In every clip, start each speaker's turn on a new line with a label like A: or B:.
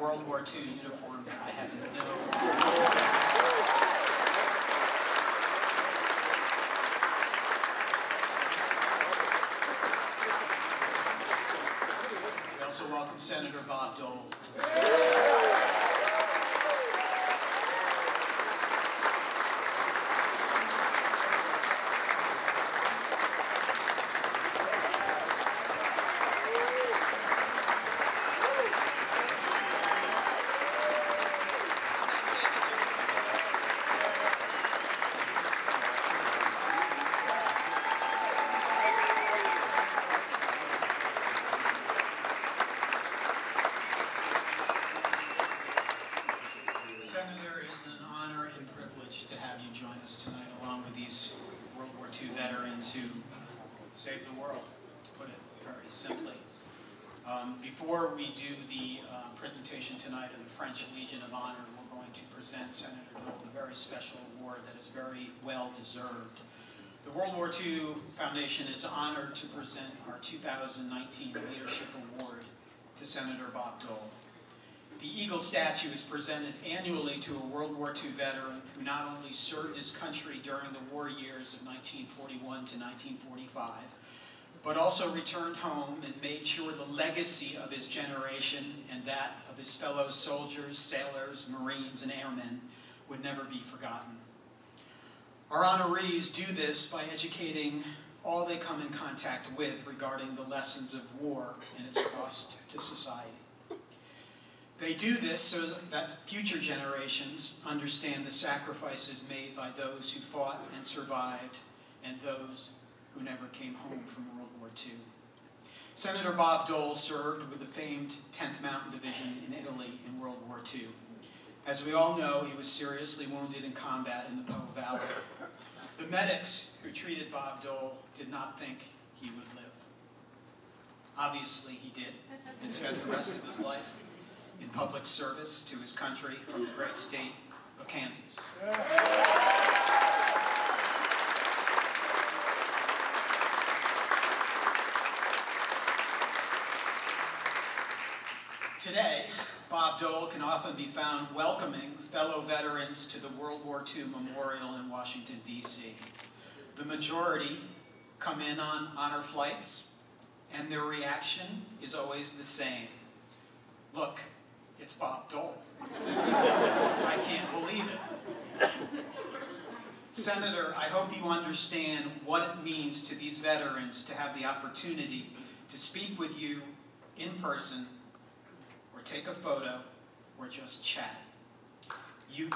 A: World War II uniform that I have no... We also welcome Senator Bob Dole to the stage. Senator, it is an honor and privilege to have you join us tonight, along with these World War II veterans who saved the world, to put it very simply. Before we do the presentation tonight of the French Legion of Honor, we're going to present Senator Dole a very special award that is very well deserved. The World War II Foundation is honored to present our 2019 Leadership Award to Senator Bob Dole. The Eagle statue is presented annually to a World War II veteran who not only served his country during the war years of 1941 to 1945, but also returned home and made sure the legacy of his generation and that of his fellow soldiers, sailors, Marines, and airmen would never be forgotten. Our honorees do this by educating all they come in contact with regarding the lessons of war and its cost to society. They do this so that future generations understand the sacrifices made by those who fought and survived and those who never came home from World War II. Senator Bob Dole served with the famed 10th Mountain Division in Italy in World War II. As we all know, he was seriously wounded in combat in the Po Valley. The medics who treated Bob Dole did not think he would live. Obviously he did, and spent the rest of his life in public service to his country from the great state of Kansas. Today, Bob Dole can often be found welcoming fellow veterans to the World War II Memorial in Washington, D.C. The majority come in on honor flights, and their reaction is always the same. Look, it's Bob Dole. I can't believe it. Senator, I hope you understand what it means to these veterans to have the opportunity to speak with you in person, or take a photo, or just chat. You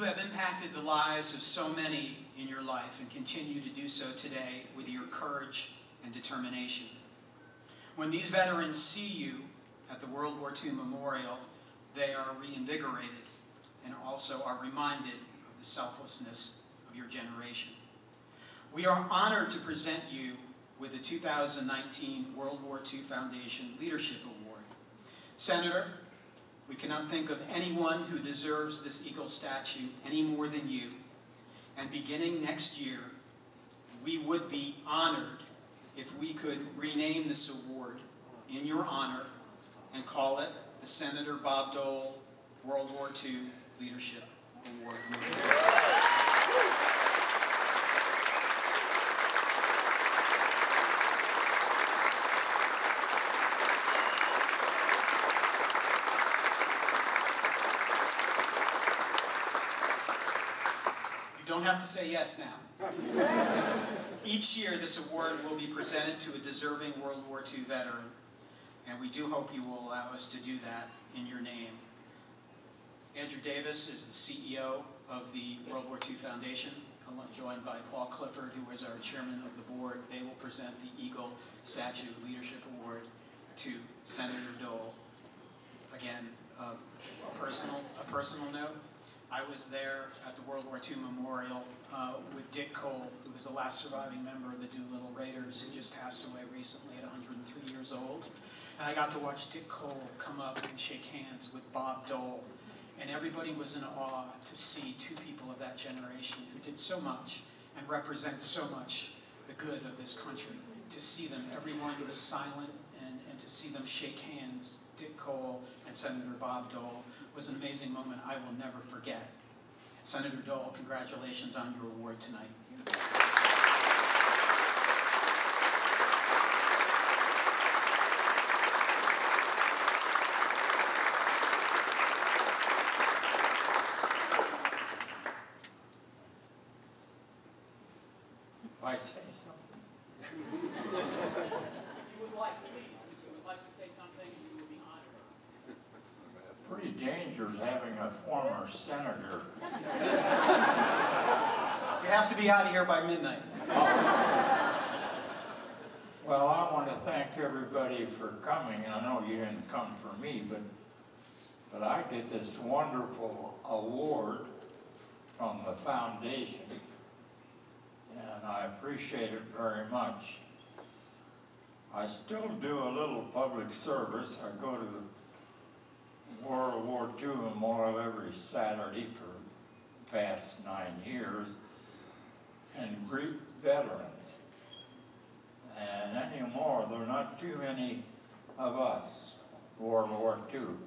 A: have impacted the lives of so many in your life and continue to do so today with your courage and determination. When these veterans see you at the World War II Memorial, they are reinvigorated and also are reminded of the selflessness of your generation. We are honored to present you with the 2019 World War II Foundation Leadership Award. Senator, we cannot think of anyone who deserves this Eagle statue any more than you. And beginning next year, we would be honored if we could rename this award in your honor and call it the Senator Bob Dole World War II Leadership Award. You don't have to say yes now. Each year, this award will be presented to a deserving World War II veteran, and we do hope you will allow us to do that in your name. Andrew Davis is the CEO of the World War II Foundation. I'm joined by Paul Clifford, who is our chairman of the board. They will present the Eagle Statue Leadership Award to Senator Dole. Again, a personal note. I was there at the World War II Memorial with Dick Cole, who was the last surviving member of the Doolittle Raiders, who just passed away recently at 103 years old. And I got to watch Dick Cole come up and shake hands with Bob Dole. And everybody was in awe to see two people of that generation who did so much and represent so much the good of this country. To see them, everyone was silent, and to see them shake hands, Dick Cole and Senator Bob Dole, was an amazing moment I will never forget. And Senator Dole, congratulations on your award tonight.
B: I say something?
A: If you would like, please, if you would like to say something, you will be honored.
B: Pretty dangerous having a former senator.
A: You have to be out of here by midnight.
B: Well, I want to thank everybody for coming. I know you didn't come for me, but I get this wonderful award from the foundation, and I appreciate it very much. I still do a little public service. I go to the World War II Memorial every Saturday for the past 9 years and greet veterans. And anymore, there are not too many of us, World War II.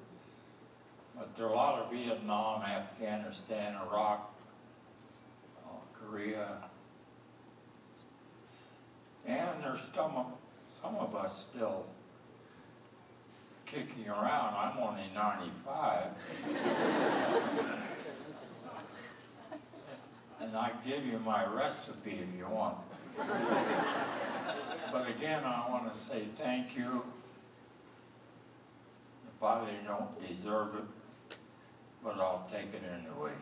B: But there are a lot of Vietnam, Afghanistan, Iraq, Korea. And there's some of us still kicking around. I'm only 95. And I give you my recipe if you want. But again, I want to say thank you. You probably don't deserve it, but I'll take it anyway.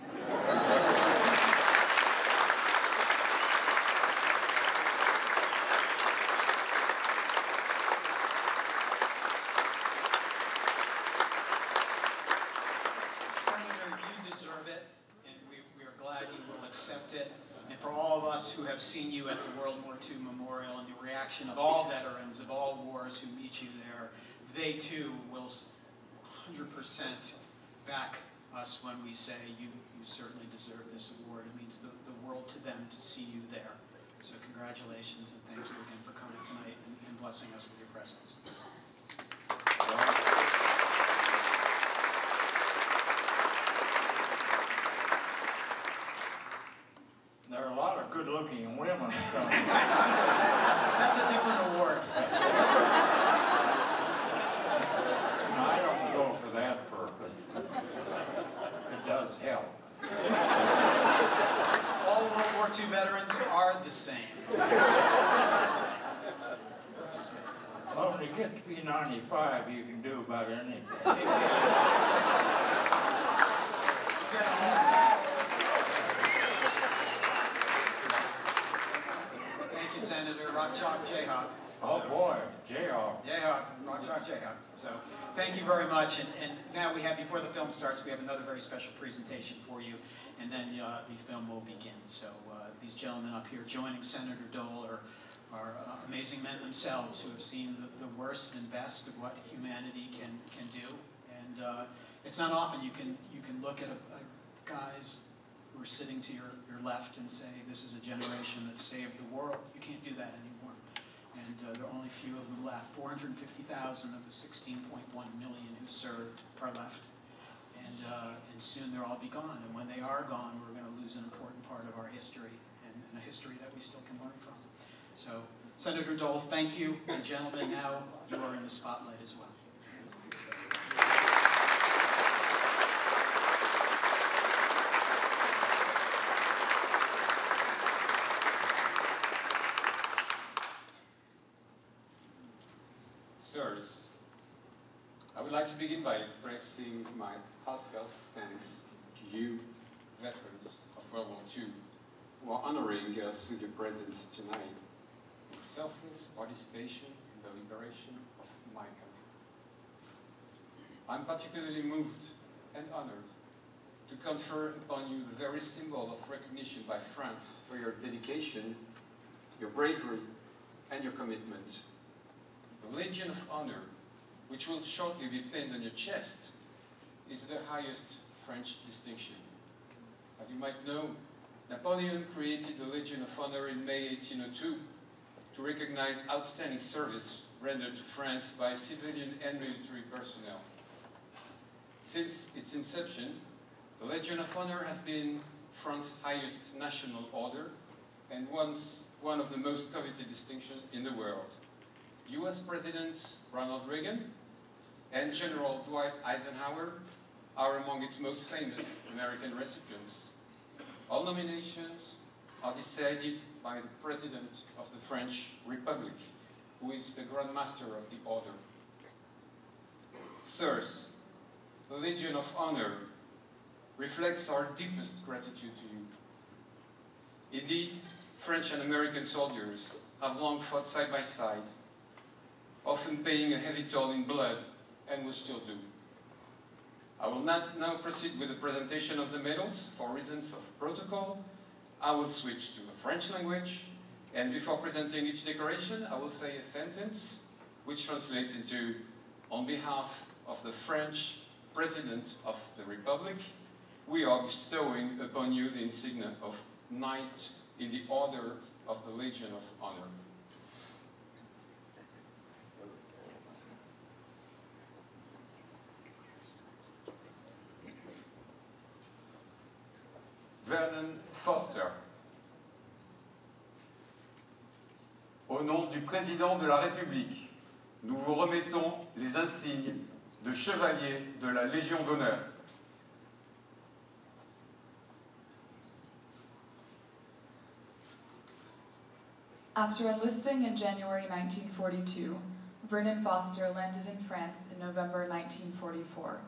A: And for all of us who have seen you at the World War II Memorial and the reaction of all veterans of all wars who meet you there, they too will 100% back us when we say you certainly deserve this award. It means the world to them to see you there. So congratulations and thank you again for coming tonight and blessing us with your presence.
B: There are a lot of good-looking women coming.
A: That's a different award.
B: I don't go for that purpose. It does help.
A: All World War II veterans are the same.
B: Well, when you get to be 95, you can do about anything.
A: Thank you, Senator. Rock Chalk Jayhawk.
B: Oh boy, Jayhawk.
A: Jayhawk, Rock Chalk Jayhawk. So thank you very much. And now we have, before the film starts, we have another very special presentation for you. And then the film will begin. So these gentlemen up here joining Senator Dole are amazing men themselves who have seen the worst and best of what humanity can do. And it's not often you can look at guys who are sitting to your left and say, this is a generation that saved the world. You can't do that anymore. And there are only a few of them left. 450,000 of the 16.1 million who served are left. And soon they'll all be gone. And when they are gone, we're going to lose an important part of our history, and a history that we still can learn from. So, Senator Dole, thank you. And gentlemen, now you are in the spotlight as well.
C: Sirs, I would like to begin by expressing my heartfelt thanks to you, veterans of World War II, who are honoring us with your presence tonight, with selfless participation in the liberation of my country. I'm particularly moved and honored to confer upon you the very symbol of recognition by France for your dedication, your bravery, and your commitment. The Legion of Honor, which will shortly be pinned on your chest, is the highest French distinction. As you might know, Napoleon created the Legion of Honor in May 1802 to recognize outstanding service rendered to France by civilian and military personnel. Since its inception, the Legion of Honor has been France's highest national order and one of the most coveted distinctions in the world. US Presidents Ronald Reagan and General Dwight Eisenhower are among its most famous American recipients. All nominations are decided by the President of the French Republic, who is the Grand Master of the Order. Sirs, the Legion of Honor reflects our deepest gratitude to you. Indeed, French and American soldiers have long fought side by side, often paying a heavy toll in blood, and will still do. I will not now proceed with the presentation of the medals. For reasons of protocol, I will switch to the French language, and before presenting each decoration, I will say a sentence which translates into, on behalf of the French President of the Republic, we are bestowing upon you the insignia of Knight in the Order of the Legion of Honor. Vernon Foster. Au nom du Président de la République, nous vous remettons les insignes de chevalier de la Légion d'honneur.
D: After enlisting in January 1942, Vernon Foster landed in France in November 1944.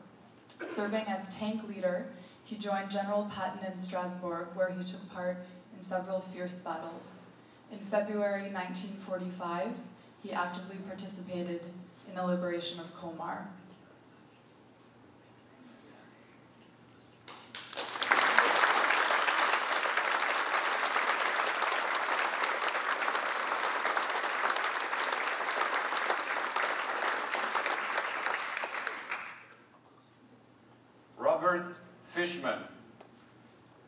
D: Serving as tank leader, he joined General Patton in Strasbourg, where he took part in several fierce battles. In February 1945, he actively participated in the liberation of Colmar.
C: Fishman,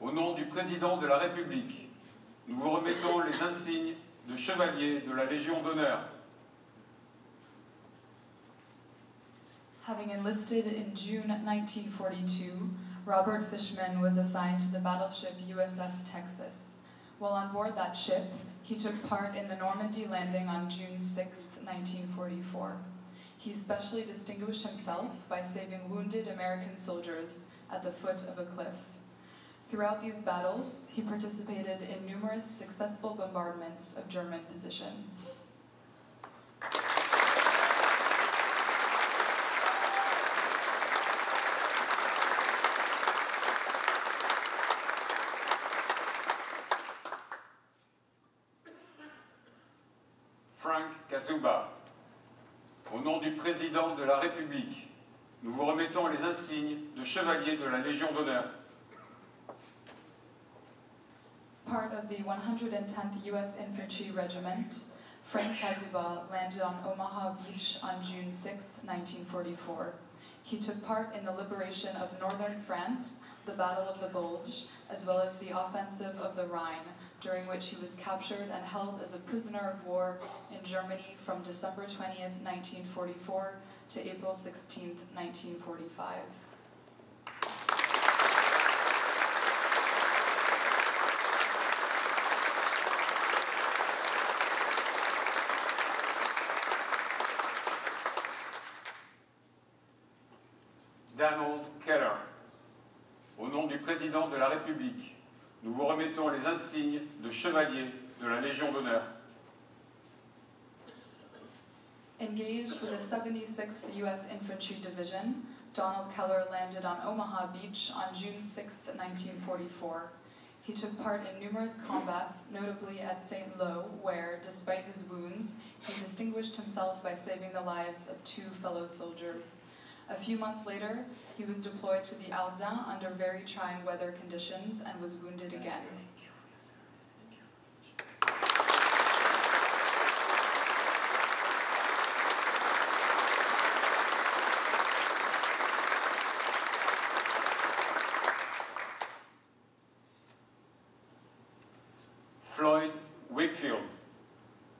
C: au nom du Président de la République, nous vous remettons les insignes de chevalier de la Légion d'honneur.
D: Having enlisted in June 1942, Robert Fishman was assigned to the battleship USS Texas. While on board that ship, he took part in the Normandy landing on June 6, 1944. He especially distinguished himself by saving wounded American soldiers at the foot of a cliff. Throughout these battles, he participated in numerous successful bombardments of German positions.
C: Frank Kazuba, au nom du Président de la République, nous vous remettons les insignes de chevalier de la Légion d'honneur.
D: Part of the 110th U.S. Infantry Regiment, Frank Kazuba landed on Omaha Beach on June 6, 1944. He took part in the liberation of northern France, the Battle of the Bulge, as well as the offensive of the Rhine, during which he was captured and held as a prisoner of war in Germany from December 20th, 1944 to April 16th, 1945.
C: Donald Keller, au nom du Président de la République, nous vous remettons les insignes de chevalier de la Légion d'honneur.
D: Engaged with the 76th U.S. Infantry Division, Donald Keller landed on Omaha Beach on June 6, 1944. He took part in numerous combats, notably at St. Lo, where, despite his wounds, he distinguished himself by saving the lives of 2 fellow soldiers. A few months later, he was deployed to the Ardennes under very trying weather conditions and was wounded again.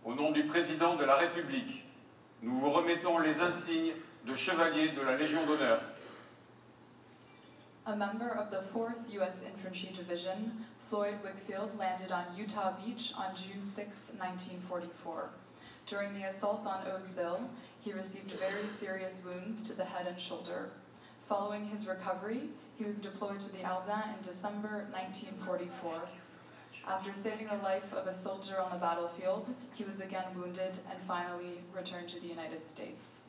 C: Au nom du Président de la République, nous vous remettons les insignes de chevalier de la Légion d'honneur.
D: A member of the 4th U.S. Infantry Division, Floyd Wickfield, landed on Utah Beach on June 6, 1944. During the assault on Owesville, he received very serious wounds to the head and shoulder. Following his recovery, he was deployed to the Ardennes in December 1944. After saving the life of a soldier on the battlefield, he was again wounded and finally returned to the United States.